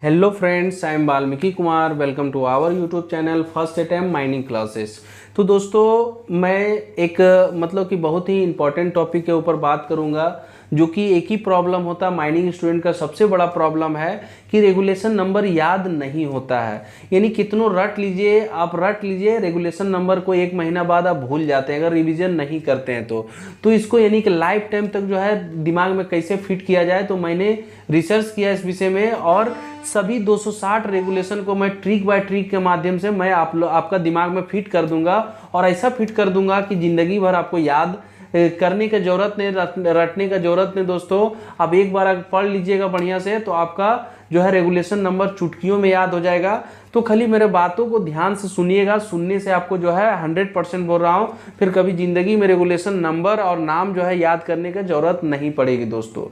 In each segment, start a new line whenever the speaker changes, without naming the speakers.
Hello friends, I am Valmiki Kumar. Welcome to our YouTube channel first attempt mining classes. तो दोस्तों, मैं एक मतलब कि बहुत ही इम्पोर्टेंट टॉपिक के ऊपर बात करूंगा, जो कि एक ही प्रॉब्लम होता है माइनिंग स्टूडेंट का। सबसे बड़ा प्रॉब्लम है कि रेगुलेशन नंबर याद नहीं होता है। यानी कितनों रट लीजिए, आप रट लीजिए, रेगुलेशन नंबर को एक महीना बाद आप भूल जाते हैं अगर रिवीजन नहीं करते हैं तो इसको यानी कि लाइफ टाइम तक जो है दिमाग में कैसे फिट किया जाए, तो मैंने रिसर्च किया इस विषय में और सभी 260 रेगुलेशन को मैं ट्रिक बाय ट्रिक के माध्यम से मैं आपका दिमाग में फिट कर दूंगा। और ऐसा फिट कर दूंगा कि जिंदगी भर आपको याद करने की जरूरत नहीं, रटने का जरूरत नहीं। दोस्तों, आप एक बार अगर पढ़ लीजिएगा बढ़िया से तो आपका जो है रेगुलेशन नंबर चुटकियों में याद हो जाएगा। तो खाली मेरे बातों को ध्यान से सुनिएगा, सुनने से आपको जो है 100% बोल रहा हूँ, फिर कभी जिंदगी में रेगुलेशन नंबर और नाम जो है याद करने की जरूरत नहीं पड़ेगी दोस्तों।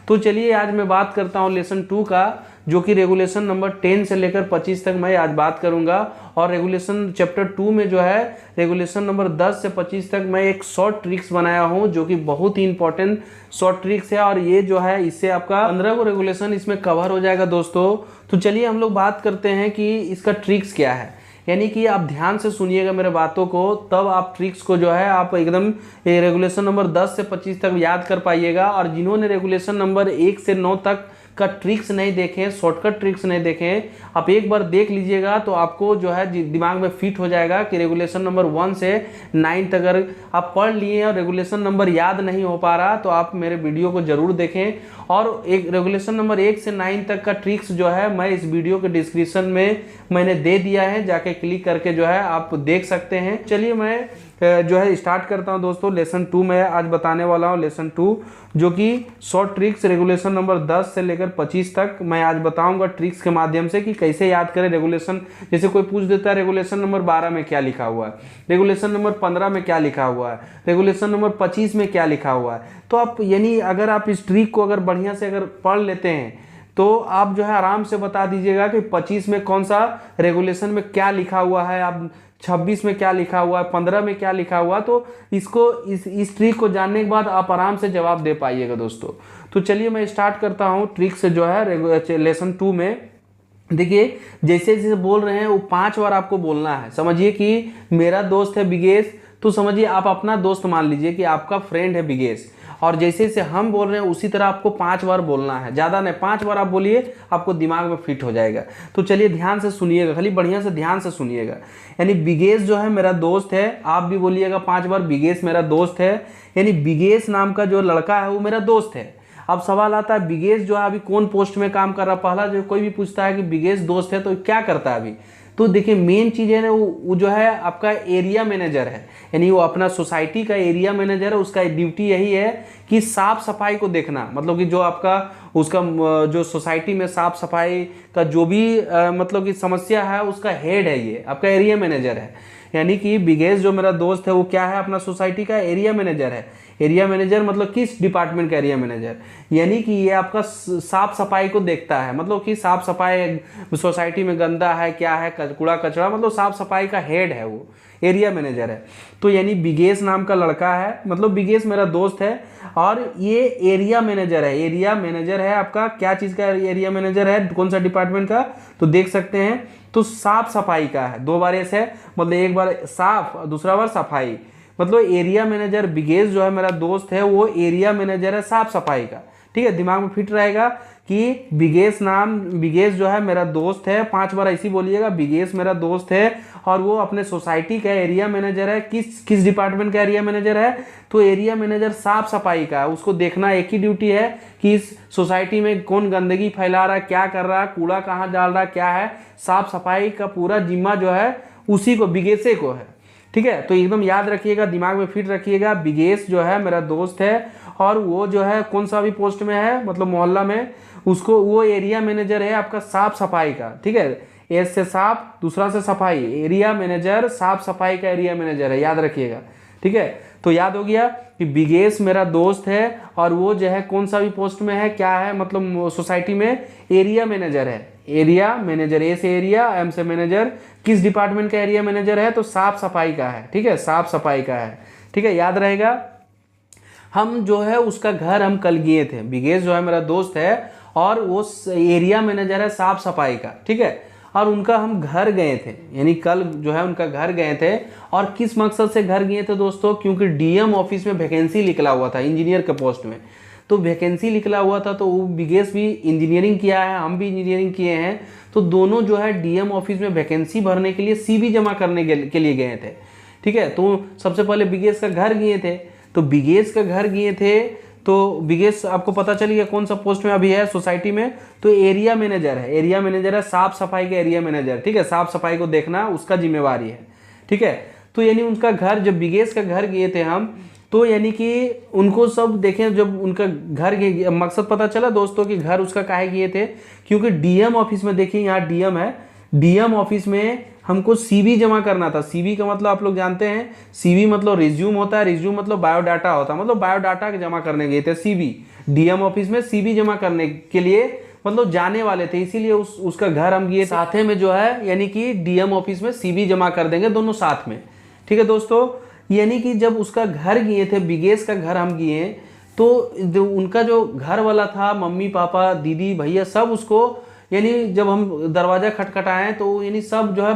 तो चलिए आज मैं बात करता हूँ लेसन 2 का, जो कि रेगुलेशन नंबर 10 से लेकर 25 तक मैं आज बात करूंगा। और रेगुलेशन चैप्टर 2 में जो है रेगुलेशन नंबर 10 से 25 तक मैं एक शॉर्ट ट्रिक्स बनाया हूं, जो कि बहुत ही इंपॉर्टेंट शॉर्ट ट्रिक्स है। और ये जो है इससे आपका 15 को रेगुलेशन इसमें कवर हो जाएगा दोस्तों। तो चलिए हम लोग बात करते हैं कि इसका ट्रिक्स क्या है। यानी कि आप ध्यान से सुनिएगा मेरे बातों को, तब आप ट्रिक्स को जो है आप एकदम रेगुलेशन नंबर 10 से 25 तक याद कर पाइएगा। और जिन्होंने रेगुलेशन नंबर 1 से 9 तक का ट्रिक्स नहीं देखें, शॉर्टकट ट्रिक्स नहीं देखें, आप एक बार देख लीजिएगा तो आपको जो है दिमाग में फिट हो जाएगा कि रेगुलेशन नंबर 1 से 9 तक अगर आप पढ़ लिए और रेगुलेशन नंबर याद नहीं हो पा रहा तो आप मेरे वीडियो को जरूर देखें। और एक रेगुलेशन नंबर 1 से 9 तक का ट्रिक्स जो है मैं इस वीडियो के डिस्क्रिप्शन में मैंने दे दिया है, जाके क्लिक करके जो है आप देख सकते हैं। चलिए मैं जो है स्टार्ट करता हूं दोस्तों। लेसन 2 में आज बताने वाला हूं, लेसन 2 जो कि शॉर्ट ट्रिक्स रेगुलेशन नंबर 10 से लेकर 25 तक मैं आज बताऊंगा ट्रिक्स के माध्यम से कि कैसे याद करें रेगुलेशन। जैसे कोई पूछ देता है रेगुलेशन नंबर 12 में क्या लिखा हुआ है, रेगुलेशन नंबर 15 में क्या लिखा हुआ है, रेगुलेशन नंबर 25 में क्या लिखा हुआ है। तो आप यानी अगर आप इस ट्रिक को अगर बढ़िया से अगर पढ़ लेते हैं तो आप जो है आराम से बता दीजिएगा कि 25 में कौन सा रेगुलेशन में क्या लिखा हुआ है, आप 26 में क्या लिखा हुआ है, 15 में क्या लिखा हुआ। तो इसको इस ट्रिक को जानने के बाद आप आराम से जवाब दे पाइएगा दोस्तों। तो चलिए मैं स्टार्ट करता हूँ ट्रिक से जो है लेसन 2 में। देखिए जैसे जैसे बोल रहे हैं वो 5 बार आपको बोलना है। समझिए कि मेरा दोस्त है बिगेश, तो समझिए आप अपना दोस्त मान लीजिए कि आपका फ्रेंड है बिगेश। और जैसे जैसे हम बोल रहे हैं उसी तरह आपको 5 बार बोलना है, ज़्यादा नहीं, 5 बार आप बोलिए, आपको दिमाग में फिट हो जाएगा। तो चलिए ध्यान से सुनिएगा, खाली बढ़िया से ध्यान से सुनिएगा। यानी बिगेश जो है मेरा दोस्त है, आप भी बोलिएगा 5 बार बिगेश मेरा दोस्त है। यानी बिगेश नाम का जो लड़का है वो मेरा दोस्त है। अब सवाल आता है बिगेश जो है अभी कौन पोस्ट में काम कर रहा है। पहला जो कोई भी पूछता है कि बिगेश दोस्त है तो क्या करता है अभी, तो देखिए मेन चीज है ना, वो जो है आपका एरिया मैनेजर है। यानी वो अपना सोसाइटी का एरिया मैनेजर है। उसका ड्यूटी यही है कि साफ सफाई को देखना, मतलब कि जो आपका उसका जो सोसाइटी में साफ सफाई का जो भी मतलब कि समस्या है उसका हेड है, ये आपका एरिया मैनेजर है। यानी कि बिगेश जो मेरा दोस्त है वो क्या है, अपना सोसाइटी का एरिया मैनेजर है। एरिया मैनेजर मतलब किस डिपार्टमेंट का एरिया मैनेजर, यानी कि ये आपका साफ सफाई को देखता है। मतलब कि साफ सफाई सोसाइटी में गंदा है क्या है, कूड़ा कचरा, मतलब साफ सफाई का हेड है, वो एरिया मैनेजर है। तो यानी बिगेश नाम का लड़का है, मतलब बिगेश मेरा दोस्त है और ये एरिया मैनेजर है। एरिया मैनेजर है आपका क्या चीज़ का एरिया मैनेजर है, कौन सा डिपार्टमेंट का, तो देख सकते हैं तो साफ सफाई का है। 2 बार ऐसे है, मतलब एक बार साफ दूसरा बार सफाई। मतलब एरिया मैनेजर बिगेश जो है मेरा दोस्त है वो एरिया मैनेजर है साफ सफाई का। ठीक है, दिमाग में फिट रहेगा कि बिगेश जो है मेरा दोस्त है। 5 बार ऐसी बोलिएगा, बिगेश मेरा दोस्त है और वो अपने सोसाइटी का एरिया मैनेजर है। किस डिपार्टमेंट का एरिया मैनेजर है, तो एरिया मैनेजर साफ सफाई का है। उसको देखना एक ही ड्यूटी है कि इस सोसाइटी में कौन गंदगी फैला रहा है, क्या कर रहा है, कूड़ा कहाँ डाल रहा है, क्या है, साफ सफाई का पूरा जिम्मा जो है उसी को, बिगेशे को है। ठीक है, तो एकदम याद रखिएगा, दिमाग में फिट रखिएगा। बिगेश जो है मेरा दोस्त है और वो जो है कौन सा भी पोस्ट में है, मतलब मोहल्ला में, उसको वो एरिया मैनेजर है आपका साफ सफाई का। ठीक है, एस से साफ, दूसरा से सफाई, एरिया मैनेजर साफ सफाई का एरिया मैनेजर है, याद रखिएगा। ठीक है, तो याद हो गया कि बिगेश मेरा दोस्त है और वो जो है कौन सा भी पोस्ट में है, क्या है, मतलब सोसाइटी में एरिया मैनेजर है। एरिया मैनेजर, ए से एरिया, एम से मैनेजर, किस डिपार्टमेंट का एरिया मैनेजर है, तो साफ सफाई का है। ठीक है, साफ सफाई का है। ठीक है, याद रहेगा। हम जो है उसका घर हम कल गए थे, बिगेश जो है मेरा दोस्त है और वो एरिया मैनेजर है साफ सफाई का, ठीक है। और उनका हम घर गए थे, यानी कल जो है उनका घर गए थे। और किस मकसद से घर गए थे दोस्तों, क्योंकि डीएम ऑफिस में वैकेंसी निकला हुआ था इंजीनियर के पोस्ट में। तो वैकेंसी निकला हुआ था, तो वो बिगेश भी इंजीनियरिंग किया है, हम भी इंजीनियरिंग किए हैं, तो दोनों जो है डीएम ऑफिस में वैकेंसी भरने के लिए सीवी जमा करने के लिए गए थे, ठीक है। तो सबसे पहले बिगेश का घर गए थे, तो बिगेश का घर गए थे, तो बिगेश आपको पता चल गया कौन सा पोस्ट में अभी है सोसाइटी में, तो एरिया मैनेजर है। एरिया मैनेजर है साफ सफाई का एरिया मैनेजर, ठीक है। साफ सफाई को देखना उसका जिम्मेवारी है, ठीक है। तो यानी उनका घर, जब बिगेश का घर गए थे हम, तो यानी कि उनको सब देखें, जब उनका घर मकसद पता चला दोस्तों कि घर उसका काहे गए थे, क्योंकि डीएम ऑफिस में देखिए यहाँ डीएम है, डीएम ऑफिस में हमको सीवी जमा करना था। सीवी का मतलब आप लोग जानते हैं, सीवी मतलब रिज्यूम होता है, रिज्यूम मतलब बायोडाटा होता है, मतलब बायोडाटा जमा करने गए थे सीवी। डीएम ऑफिस में सीवी जमा करने के लिए मतलब जाने वाले थे, इसीलिए उसका घर हम गए साथ में जो है, यानी कि डीएम ऑफिस में सीवी जमा कर देंगे दोनों साथ में, ठीक है दोस्तों। यानी कि जब उसका घर गए थे, बिगेश का घर हम गए, तो जो उनका जो घर वाला था, मम्मी पापा दीदी भैया सब उसको, यानी जब हम दरवाज़ा खटखटाएं तो यानी सब जो है,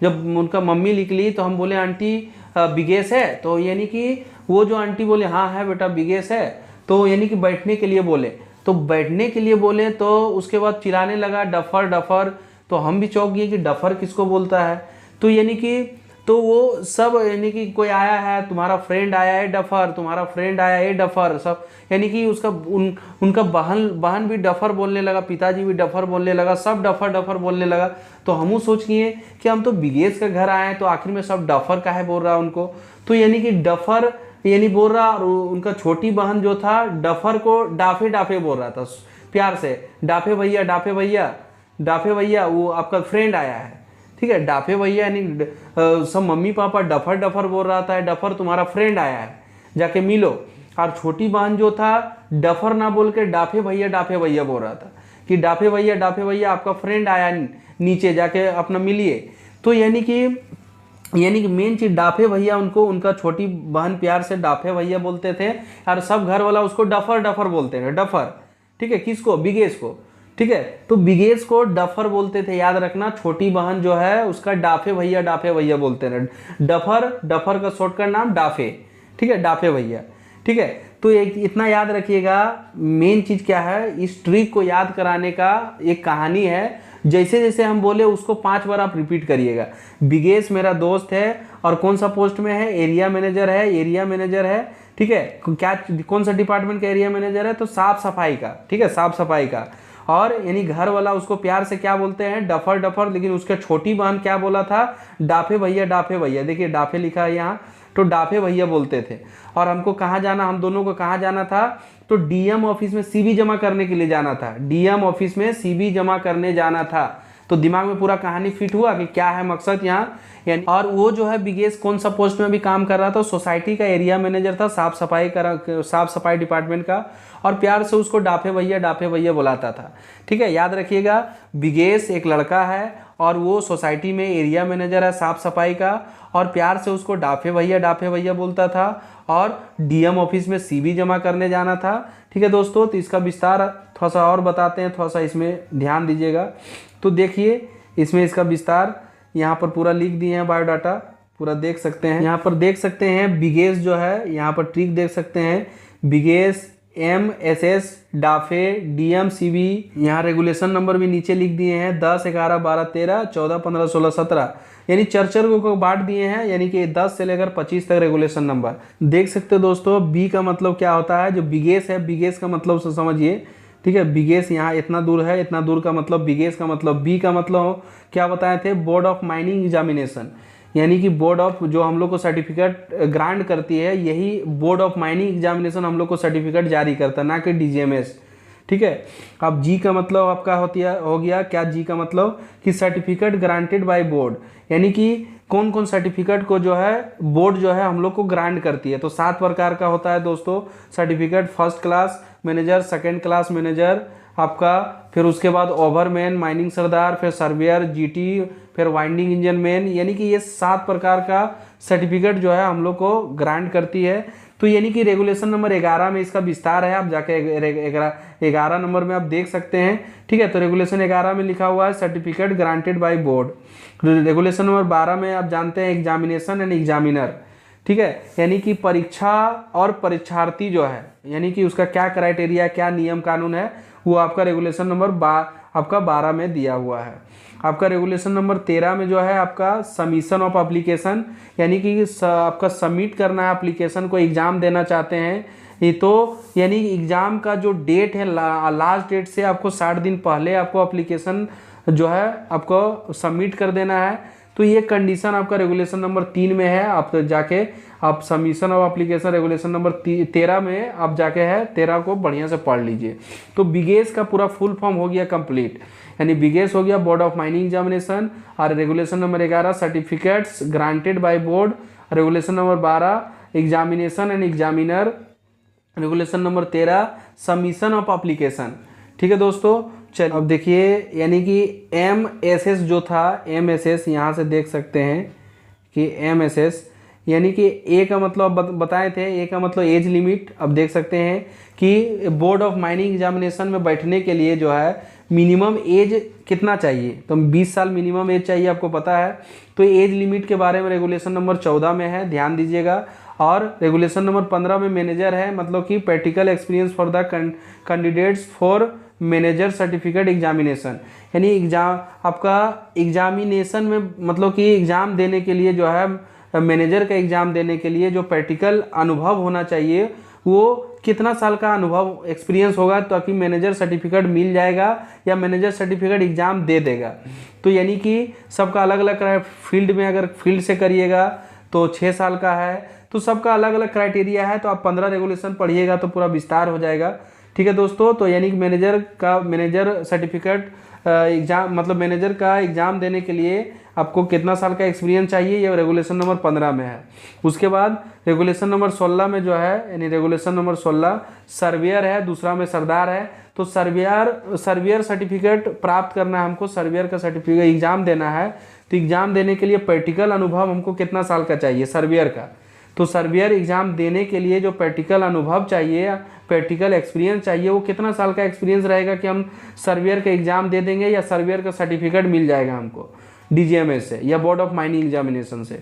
जब उनका मम्मी निकली तो हम बोले आंटी बिगेश है, तो यानी कि वो जो आंटी बोले हाँ है बेटा बिगेश है, तो यानी कि बैठने के लिए बोले, तो बैठने के लिए बोले, तो उसके बाद चिल्लाने लगा डफर डफर। तो हम भी चौंक गए कि डफर किसको बोलता है, तो यानी कि तो वो सब, यानी कि कोई आया है, तुम्हारा फ्रेंड आया है डफर, तुम्हारा फ्रेंड आया है डफर, सब यानी कि उसका उनका बहन भी डफर बोलने लगा, पिताजी भी डफर बोलने लगा, सब डफर डफर बोलने लगा। तो हम सोच किए कि हम तो बिगेश का घर आए हैं, तो आखिर में सब डफर काहे बोल रहा है उनको, तो यानी कि डफर यानी बोल रहा। और उनका छोटी बहन जो था डफर को डाफे डाफे बोल रहा था प्यार से, डाफे भैया डाफे भैया डाफे भैया, वो आपका फ्रेंड आया है, ठीक है। डाफे भैया यानी सब मम्मी पापा डफर डफर बोल रहा था, डफर तुम्हारा फ्रेंड आया है जाके मिलो। और छोटी बहन जो था डफर ना बोल के डाफे भैया बोल रहा था कि डाफे भैया आपका फ्रेंड आया, नीचे जाके अपना मिलिए। तो यानी कि मेन चीज डाफे भैया, उनको उनका छोटी बहन प्यार से डाफे भैया बोलते थे, और सब घर वाला उसको डफर डफर बोलते थे, डफर, ठीक है। किसको, बिगेश को, ठीक है। तो बिगेश को डफर बोलते थे, याद रखना। छोटी बहन जो है उसका डाफे भैया बोलते थे, डफर का शॉर्टकट नाम डाफे, ठीक है, डाफे भैया, ठीक है। तो एक इतना याद रखिएगा। मेन चीज क्या है, इस ट्रिक को याद कराने का एक कहानी है, जैसे जैसे हम बोले उसको 5 बार आप रिपीट करिएगा। बिगेश मेरा दोस्त है, और कौन सा पोस्ट में है, एरिया मैनेजर है, ठीक है। क्या, कौन सा डिपार्टमेंट का एरिया मैनेजर है, तो साफ सफाई का, ठीक है, साफ सफाई का। और यानी घर वाला उसको प्यार से क्या बोलते हैं, डफर डफर, लेकिन उसके छोटी बहन क्या बोला था, डाफे भैया, देखिए डाफे लिखा है यहाँ, तो डाफे भैया बोलते थे। और हमको कहाँ जाना, हम दोनों को कहाँ जाना था, तो डीएम ऑफिस में सीवी जमा करने के लिए जाना था, डीएम ऑफिस में सीवी जमा करने जाना था। तो दिमाग में पूरा कहानी फिट हुआ कि क्या है मकसद यहाँ। और वो जो है बिगेश कौन सा पोस्ट में भी काम कर रहा था, सोसाइटी का एरिया मैनेजर था, साफ सफाई डिपार्टमेंट का, और प्यार से उसको डाफे भैया बुलाता था, ठीक है। याद रखिएगा, बिगेश एक लड़का है, और वो सोसाइटी में एरिया मैनेजर है साफ सफाई का, और प्यार से उसको डाफे भैया बोलता था, और डीएम ऑफिस में सीवी जमा करने जाना था, ठीक है दोस्तों। तो इसका विस्तार थोड़ा सा और बताते हैं, थोड़ा सा इसमें ध्यान दीजिएगा। तो देखिए इसमें इसका विस्तार यहाँ पर पूरा लिख दिए हैं, बायोडाटा पूरा देख सकते हैं। यहाँ पर देख सकते हैं बिगेश जो है, यहाँ पर ट्रिक देख सकते हैं, बिगेश MSS डाफे डीएम सीवी। यहाँ रेगुलेशन नंबर भी नीचे लिख दिए हैं, 10, 11, 12, 13, 14, 15, 16, 17, यानी चर्चर को बांट दिए हैं, यानी कि 10 से लेकर 25 तक रेगुलेशन नंबर देख सकते हो दोस्तों। बी का मतलब क्या होता है, जो बिगेश है, बिगेश का मतलब समझिए, ठीक है। बिगेश यहाँ इतना दूर है, इतना दूर का मतलब बिगेश का मतलब। बी का मतलब क्या बताए थे, बोर्ड ऑफ माइनिंग एग्जामिनेशन, यानी कि बोर्ड ऑफ जो हम लोग को सर्टिफिकेट ग्रांट करती है, यही बोर्ड ऑफ माइनिंग एग्जामिनेशन हम लोग को सर्टिफिकेट जारी करता है, ना कि डीजीएमएस, ठीक है। अब जी का मतलब आपका हो गया क्या, जी का मतलब कि सर्टिफिकेट ग्रांटेड बाय बोर्ड, यानी कि कौन कौन सर्टिफिकेट को जो है बोर्ड जो है हम लोग को ग्रांट करती है। तो 7 प्रकार का होता है दोस्तों certificate, first class manager, second class manager आपका, फिर उसके बाद ओवरमैन, माइनिंग सरदार, फिर सर्वेयर, जीटी, फिर वाइंडिंग इंजन मैन, यानी कि ये 7 प्रकार का सर्टिफिकेट जो है हम लोग को ग्रांट करती है। तो यानी कि रेगुलेशन नंबर 11 में इसका विस्तार है, आप जाके 11 नंबर में आप देख सकते हैं। ठीक है, तो रेगुलेशन 11 में लिखा हुआ है certificate granted by board. Regulation number 12 में आप जानते हैं एग्जामिनेशन एंड एग्जामिनर। ठीक है, यानी कि परीक्षा और परीक्षार्थी जो है, यानी कि उसका क्या क्राइटेरिया, क्या नियम कानून है, वो आपका रेगुलेशन नंबर आपका 12 में दिया हुआ है। आपका रेगुलेशन नंबर 13 में जो है आपका सबमिशन ऑफ एप्लीकेशन, यानी कि आपका सबमिट करना है एप्लीकेशन को, एग्जाम देना चाहते हैं ये तो, यानी एग्जाम का जो डेट है लास्ट डेट से आपको 60 दिन पहले आपको एप्लीकेशन जो है आपको सबमिट कर देना है। तो ये कंडीशन आपका रेगुलेशन नंबर 3 में है। आप जाके आप submission of application regulation number 13 में आप जाके है 13 को बढ़िया से पढ़ लीजिए। तो बिगेस का पूरा फुल फॉर्म हो गया कंप्लीट, यानी बिगेस हो गया बोर्ड ऑफ माइनिंग एग्जामिनेशन, और regulation number 11 certificates granted by board, regulation number 12 examination and examiner, regulation number 13 submission of application. ठीक है दोस्तों, चलिए अब देखिए, यानी कि MSS जो था, MSS यहाँ से देख सकते हैं कि MSS यानी कि ए का मतलब बताए थे, ए का मतलब एज लिमिट। अब देख सकते हैं कि बोर्ड ऑफ माइनिंग एग्जामिनेशन में बैठने के लिए जो है मिनिमम एज कितना चाहिए, तो 20 साल मिनिमम एज चाहिए, आपको पता है। तो एज लिमिट के बारे में रेगुलेशन नंबर 14 में है, ध्यान दीजिएगा। और रेगुलेशन नंबर 15 में मैनेजर है, मतलब कि practical experience for the candidates for manager certificate examination, यानी एग्जाम आपका एग्जामिनेशन में, मतलब कि एग्ज़ाम देने के लिए जो है मैनेजर का एग्ज़ाम देने के लिए जो प्रैक्टिकल अनुभव होना चाहिए, वो कितना साल का अनुभव एक्सपीरियंस होगा, ताकि मैनेजर सर्टिफिकेट मिल जाएगा या मैनेजर सर्टिफिकेट एग्ज़ाम दे देगा। तो यानी कि सबका अलग अलग फील्ड में, अगर फील्ड से करिएगा तो 6 साल का है, तो सबका अलग अलग क्राइटेरिया है। तो आप 15 रेगुलेशन पढ़िएगा तो पूरा विस्तार हो जाएगा। ठीक है दोस्तों, तो यानी कि मैनेजर सर्टिफिकेट एग्जाम, मतलब मैनेजर का एग्ज़ाम देने के लिए आपको कितना साल का एक्सपीरियंस चाहिए, ये रेगुलेशन नंबर 15 में है। उसके बाद रेगुलेशन नंबर 16 में जो है, यानी रेगुलेशन नंबर 16 सर्वेयर है, दूसरा में सरदार है। तो सर्वेयर सर्टिफिकेट प्राप्त करना है हमको, सर्वेयर का सर्टिफिकेट एग्ज़ाम देना है। तो एग्ज़ाम देने के लिए प्रैक्टिकल अनुभव हमको कितना साल का चाहिए सर्वेयर का, तो सर्वेयर एग्ज़ाम देने के लिए जो प्रैक्टिकल अनुभव चाहिए, प्रैक्टिकल एक्सपीरियंस चाहिए, वो कितना साल का एक्सपीरियंस रहेगा कि हम सर्वेयर का एग्ज़ाम दे देंगे, या सर्वेयर का सर्टिफिकेट मिल जाएगा हमको DGMS से या बोर्ड ऑफ माइनिंग एग्जामिनेशन से।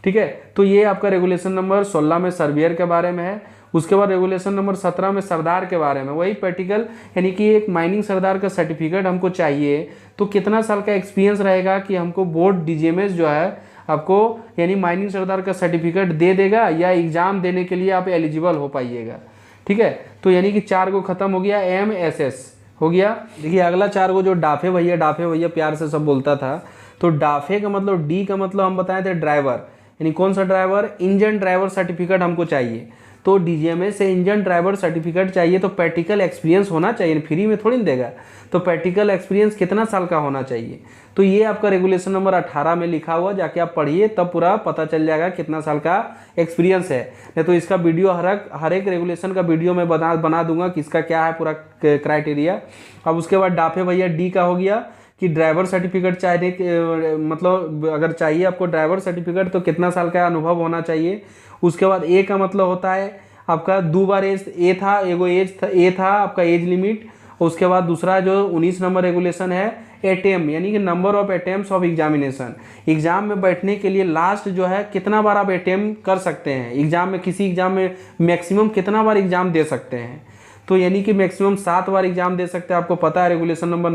ठीक है, तो ये आपका रेगुलेशन नंबर 16 में सर्वेयर के बारे में है। उसके बाद रेगुलेशन नंबर 17 में सरदार के बारे में, वही प्रैक्टिकल, यानी कि एक माइनिंग सरदार का सर्टिफिकेट हमको चाहिए, तो कितना साल का एक्सपीरियंस रहेगा कि हमको बोर्ड DGMS जो है आपको, यानी माइनिंग सरदार का सर्टिफिकेट दे देगा, या एग्ज़ाम देने के लिए आप एलिजिबल हो पाइएगा। ठीक है, तो यानी कि 4 को ख़त्म हो गया, MSS हो गया। देखिए अगला 4 को जो डाफे भैया प्यार से सब बोलता था, तो डाफे का मतलब, डी का मतलब हम बताए थे ड्राइवर, यानी कौन सा ड्राइवर, इंजन ड्राइवर सर्टिफिकेट हमको चाहिए। तो DGMS से इंजन ड्राइवर सर्टिफिकेट चाहिए, तो प्रैक्टिकल एक्सपीरियंस होना चाहिए, फ्री में थोड़ी देगा। तो प्रैक्टिकल एक्सपीरियंस कितना साल का होना चाहिए, तो ये आपका रेगुलेशन नंबर 18 में लिखा हुआ, जाके आप पढ़िए, तब पूरा पता चल जाएगा कितना साल का एक्सपीरियंस है। नहीं तो इसका वीडियो हर एक रेगुलेशन का वीडियो मैं बना दूंगा कि इसका क्या है पूरा क्राइटेरिया। अब उसके बाद डाफे भैया डी का हो गया कि ड्राइवर सर्टिफिकेट चाहिए, मतलब अगर चाहिए आपको ड्राइवर सर्टिफिकेट तो कितना साल का अनुभव होना चाहिए। उसके बाद ए का मतलब होता है आपका 2 बार एज, ए था एगो एज था, ए था आपका एज लिमिट। उसके बाद दूसरा जो 19 नंबर रेगुलेशन है अटेम्प्ट, यानी कि number of attempts of examination, exam में बैठने के लिए लास्ट जो है कितना बार आप अटेम्प्ट कर सकते हैं एग्जाम में, किसी एग्जाम में मैक्सिमम कितना बार एग्जाम दे सकते हैं। तो यानी कि मैक्सिमम 7 बार एग्जाम दे सकते हैं, आपको पता है रेगुलेशन नंबर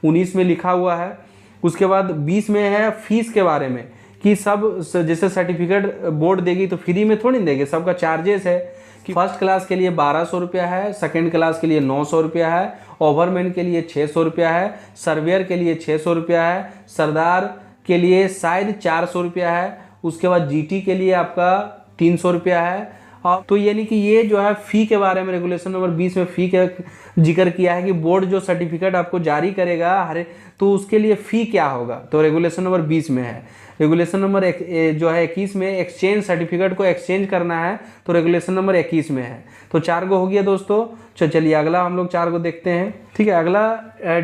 19 में लिखा हुआ है। उसके बाद 20 में है फीस के बारे में कि सब जैसे सर्टिफिकेट बोर्ड देगी तो फ्री में थोड़ी देगी, सबका चार्जेस है कि फर्स्ट क्लास के लिए 1200 रुपया है, सेकेंड क्लास के लिए 900 रुपया है, ओवरमैन के लिए 600 रुपया है, सर्वेयर के लिए 600 रुपया है, सरदार के लिए शायद 400 रुपया है, उसके बाद GT के लिए आपका 300 रुपया है। और तो यानी कि ये जो है फ़ी के बारे में रेगुलेशन नंबर 20 में फ़ी का जिक्र किया है कि बोर्ड जो सर्टिफिकेट आपको जारी करेगा तो उसके लिए फ़ी क्या होगा, तो रेगुलेशन नंबर 20 में है। रेगुलेशन नंबर जो है 21 में एक्सचेंज सर्टिफिकेट को एक्सचेंज करना है, तो रेगुलेशन नंबर 21 में है। तो 4 को हो गया दोस्तों। चलिए अगला हम लोग 4 को देखते हैं। ठीक है, अगला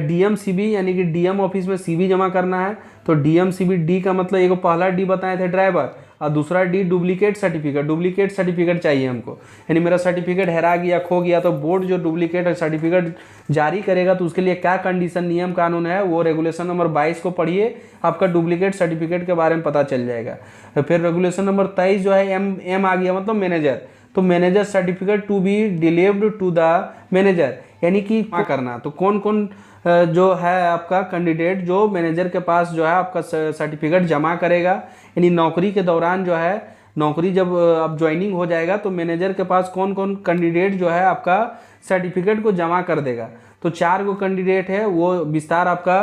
DM CB, यानी कि DM ऑफिस में CB जमा करना है। तो DM CB डी का मतलब, एक पहला डी बताए थे ड्राइवर, और दूसरा D duplicate certificate. Duplicate certificate चाहिए हमको, यानी मेरा सर्टिफिकेट हेरा गया, खो गया, तो बोर्ड जो डुप्लीकेट सर्टिफिकेट जारी करेगा तो उसके लिए क्या कंडीशन, नियम कानून है, वो रेगुलेशन नंबर 22 को पढ़िए, आपका डुप्लीकेट सर्टिफिकेट के बारे में पता चल जाएगा। फिर रेगुलेशन नंबर 23 जो है एम आ गया, मतलब मैनेजर, तो manager certificate to be delivered to the manager, यानी कि क्या करना, तो कौन कौन जो है आपका कैंडिडेट जो मैनेजर के पास जो है आपका सर्टिफिकेट जमा करेगा, यानी नौकरी के दौरान जो है, नौकरी जब अब ज्वाइनिंग हो जाएगा तो मैनेजर के पास कौन कौन कैंडिडेट जो है आपका सर्टिफिकेट को जमा कर देगा। तो 4 गो कैंडिडेट है, वो विस्तार आपका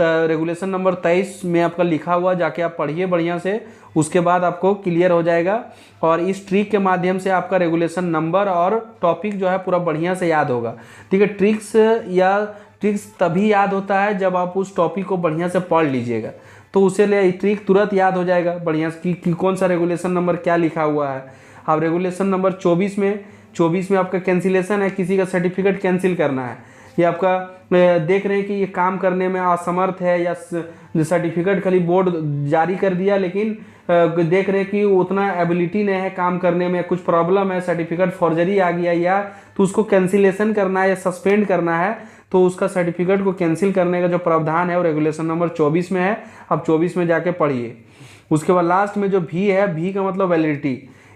रेगुलेशन नंबर 23 में आपका लिखा हुआ, जाके आप पढ़िए बढ़िया से, उसके बाद आपको क्लियर हो जाएगा। और इस ट्रिक के माध्यम से आपका रेगुलेशन नंबर और टॉपिक जो है पूरा बढ़िया से याद होगा। ठीक है, ट्रिक्स तभी याद होता है जब आप उस टॉपिक को बढ़िया से पढ़ लीजिएगा, तो उसे ले ट्रिक तुरंत याद हो जाएगा बढ़िया से कि कौन सा रेगुलेशन नंबर क्या लिखा हुआ है। अब रेगुलेशन नंबर 24 में आपका कैंसिलेशन है, किसी का सर्टिफिकेट कैंसिल करना है, ये आपका देख रहे हैं कि ये काम करने में असमर्थ है, या सर्टिफिकेट खाली बोर्ड जारी कर दिया लेकिन देख रहे हैं कि उतना एबिलिटी नहीं है काम करने में, कुछ प्रॉब्लम है, सर्टिफिकेट फॉर्जरी आ गया, या तो उसको कैंसिलेशन करना है या सस्पेंड करना है, तो उसका सर्टिफिकेट को कैंसिल करने का जो प्रावधान है वो रेगुलेशन नंबर 24 में है। अब 24 में जाके पढ़िए। उसके बाद लास्ट में जो भी है, भी का मतलब वैलिडिटी,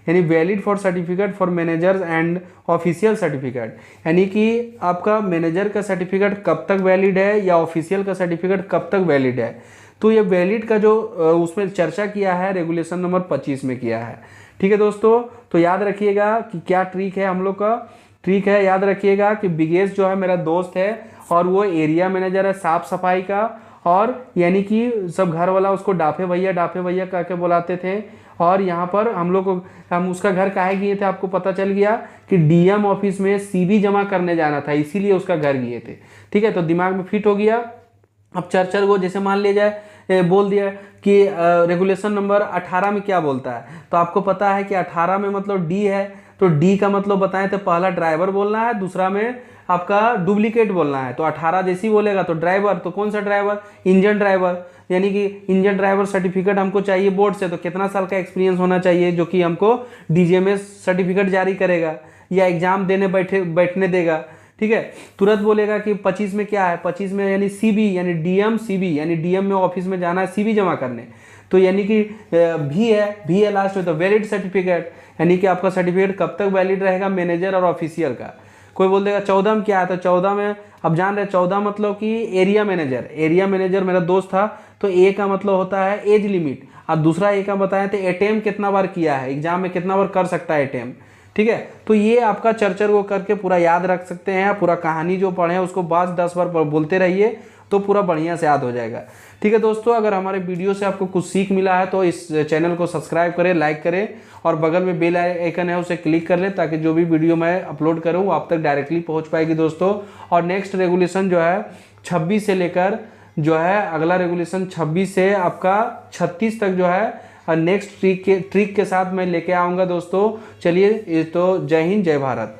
यानी valid for certificate for managers and official certificate, यानी कि आपका मैनेजर का सर्टिफिकेट कब तक वैलिड है या ऑफिशियल का सर्टिफिकेट कब तक वैलिड है। तो ये वैलिड का जो उसमें चर्चा किया है रेगुलेशन नंबर 25 में किया है। ठीक है दोस्तों, तो याद रखिएगा कि क्या ट्रिक है हम लोग का। ट्रिक है, याद रखिएगा कि बिगेश जो है मेरा दोस्त है और वो एरिया मैनेजर है साफ सफाई का, और यानी कि सब घर वाला उसको डाफे भैया करके बुलाते थे। और यहाँ पर हम उसका घर काहे गए थे, आपको पता चल गया कि डीएम ऑफिस में सीवी जमा करने जाना था, इसीलिए उसका घर गए थे। ठीक है, तो दिमाग में फिट हो गया। अब चर्चर को जैसे मान लिया जाए बोल दिया कि रेगुलेशन नंबर 18 में क्या बोलता है, तो आपको पता है कि 18 में मतलब डी है, तो डी का मतलब बताएं तो पहला ड्राइवर बोलना है, दूसरा में आपका डुप्लीकेट बोलना है। तो 18 जैसी बोलेगा तो ड्राइवर, तो कौन सा ड्राइवर, इंजन ड्राइवर, यानी कि इंजन ड्राइवर सर्टिफिकेट हमको चाहिए बोर्ड से, तो कितना साल का एक्सपीरियंस होना चाहिए जो कि हमको डीजीएमएस सर्टिफिकेट जारी करेगा या एग्जाम देने बैठने देगा। ठीक है, तुरंत बोलेगा कि 25 में क्या है, 25 में यानी सीबी, यानी डीएम सीबी, यानी डीएम में ऑफिस में जाना है सीबी जमा करने, तो यानी कि भी है लास्ट में, तो वैलिड सर्टिफिकेट, यानी कि आपका सर्टिफिकेट कब तक वैलिड रहेगा मैनेजर और ऑफिशियल का। कोई बोल देगा 14 में क्या है, तो 14 में अब जान रहे 14 मतलब कि एरिया मैनेजर मेरा दोस्त था, तो ए का मतलब होता है एज लिमिट, और दूसरा ए का बताएं तो अटेम्प्ट कितना बार किया है, एग्जाम में कितना बार कर सकता है अटेम्प्ट। ठीक है, तो ये आपका चर्चर को करके पूरा याद रख सकते हैं, पूरा कहानी जो पढ़े उसको 5-10 बार बोलते रहिए तो पूरा बढ़िया से याद हो जाएगा। ठीक है दोस्तों, अगर हमारे वीडियो से आपको कुछ सीख मिला है तो इस चैनल को सब्सक्राइब करें, लाइक करें, और बगल में बेल आइकन है उसे क्लिक कर लें ताकि जो भी वीडियो मैं अपलोड करूं वो आप तक डायरेक्टली पहुंच पाएगी दोस्तों। और नेक्स्ट रेगुलेशन जो है 26 से लेकर जो है अगला रेगुलेशन 26 से आपका 36 तक जो है नेक्स्ट ट्रिक के साथ मैं लेके आऊँगा दोस्तों। चलिए, तो जय हिंद जय भारत।